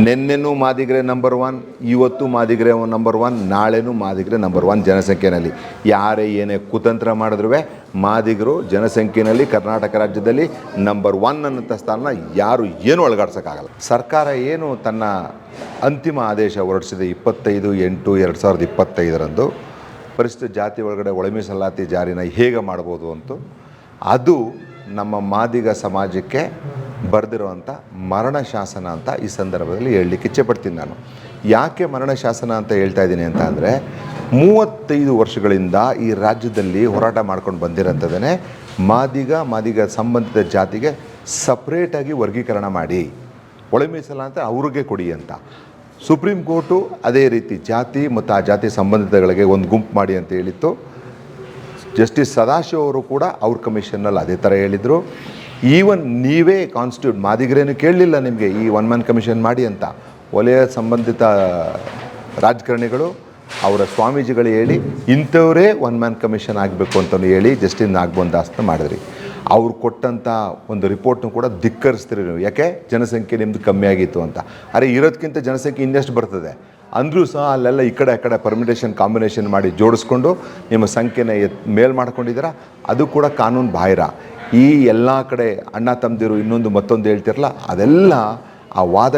ನಿನ್ನೆನೂ ಮಾದಿಗರೆ number 1, ಇವತ್ತು ಮಾದಿಗರೆ number 1, ನಾಳೆನೂ ಮಾದಿಗರೆ number 1 ಜನಸಂಖ್ಯೆಯಲ್ಲಿ. ಯಾರೇ ಏನೇ ಕುತಂತ್ರ ಮಾಡಿದ್ರೂ ಮಾದಿಗರು ಜನಸಂಖ್ಯೆಯಲ್ಲಿ ಕರ್ನಾಟಕ ರಾಜ್ಯದಲ್ಲಿ ನಂಬರ್ 1 ಅನ್ನೋಂಥ ಸ್ಥಾನ ಯಾರು ಏನೂ ಅಳಗಾಡ್ಸೋಕ್ಕಾಗಲ್ಲ. ಸರ್ಕಾರ ಏನು ತನ್ನ ಅಂತಿಮ ಆದೇಶ ಹೊರಡಿಸಿದೆ 25/8/2025 ಪರಿಶಿಷ್ಟ ಜಾತಿ ಒಳಗಡೆ ಒಳ ಮೀಸಲಾತಿ ಜಾರಿನ ಹೇಗೆ ಮಾಡ್ಬೋದು ಅಂತ, ಅದು ನಮ್ಮ ಮಾದಿಗ ಸಮಾಜಕ್ಕೆ ಬರೆದಿರುವಂಥ ಮರಣ ಶಾಸನ ಅಂತ ಈ ಸಂದರ್ಭದಲ್ಲಿ ಹೇಳಲಿಕ್ಕೆ ಇಚ್ಛೆಪಡ್ತೀನಿ. ನಾನು ಯಾಕೆ ಮರಣ ಶಾಸನ ಅಂತ ಹೇಳ್ತಾ ಇದ್ದೀನಿ ಅಂತ ಅಂದರೆ, 35 ವರ್ಷಗಳಿಂದ ಈ ರಾಜ್ಯದಲ್ಲಿ ಹೋರಾಟ ಮಾಡ್ಕೊಂಡು ಬಂದಿರೋಂಥದ್ದೇ ಮಾದಿಗ ಸಂಬಂಧಿತ ಜಾತಿಗೆ ಸಪ್ರೇಟಾಗಿ ವರ್ಗೀಕರಣ ಮಾಡಿ ಒಳ ಮೀಸಲಾತಿ ಅವ್ರಿಗೆ ಕೊಡಿ ಅಂತ. ಸುಪ್ರೀಂ ಕೋರ್ಟು ಅದೇ ರೀತಿ ಜಾತಿ ಮತ್ತು ಆ ಜಾತಿ ಸಂಬಂಧಿತಗಳಿಗೆ ಒಂದು ಗುಂಪು ಮಾಡಿ ಅಂತ ಹೇಳಿತ್ತು. ಜಸ್ಟಿಸ್ ಸದಾಶಿವ ಅವರು ಕೂಡ ಅವ್ರ ಕಮಿಷನ್ನಲ್ಲಿ ಅದೇ ಥರ ಹೇಳಿದರು. ಈವನ್ ನೀವೇ ಕಾನ್ಸ್ಟಿಟ್ಯೂಟ್ ಮಾದಿಗರೇನು ಕೇಳಲಿಲ್ಲ ನಿಮಗೆ ಈ 1 ಮ್ಯಾನ್ ಕಮಿಷನ್ ಮಾಡಿ ಅಂತ. ವಲಯ ಸಂಬಂಧಿತ ರಾಜಕಾರಣಿಗಳು ಅವರ ಸ್ವಾಮೀಜಿಗಳು ಹೇಳಿ ಇಂಥವರೇ 1 ಮ್ಯಾನ್ ಕಮಿಷನ್ ಆಗಬೇಕು ಅಂತಲೂ ಹೇಳಿ ಜಸ್ಟಿಸ್ ನಾಗಮೋಹನ್ ದಾಸ್ನ ಮಾಡಿದ್ರಿ. ಅವ್ರು ಕೊಟ್ಟಂಥ ಒಂದು ರಿಪೋರ್ಟ್ನು ಕೂಡ ಧಿಕ್ಕರಿಸ್ತೀರಿ ನೀವು. ಯಾಕೆ ಜನಸಂಖ್ಯೆ ನಿಮ್ಮದು ಕಮ್ಮಿ ಆಗಿತ್ತು ಅಂತ. ಅರೆ ಇರೋದಕ್ಕಿಂತ ಜನಸಂಖ್ಯೆ ಇನ್ನಷ್ಟು ಬರ್ತದೆ ಅಂದರೂ ಸಹ ಅಲ್ಲೆಲ್ಲ ಈ ಕಡೆ ಪರ್ಮಿಟೇಷನ್ ಕಾಂಬಿನೇಷನ್ ಮಾಡಿ ಜೋಡಿಸ್ಕೊಂಡು ನಿಮ್ಮ ಸಂಖ್ಯೆನ ಮೇಲ್ ಮಾಡ್ಕೊಂಡಿದ್ದೀರಾ. ಅದು ಕೂಡ ಕಾನೂನು ಬಾಹಿರ. ಈ ಎಲ್ಲ ಕಡೆ ಅಣ್ಣ ತಮ್ಮದಿರು ಇನ್ನೊಂದು ಮತ್ತೊಂದು ಹೇಳ್ತಿರಲ್ಲ, ಅದೆಲ್ಲ ಆ ವಾದ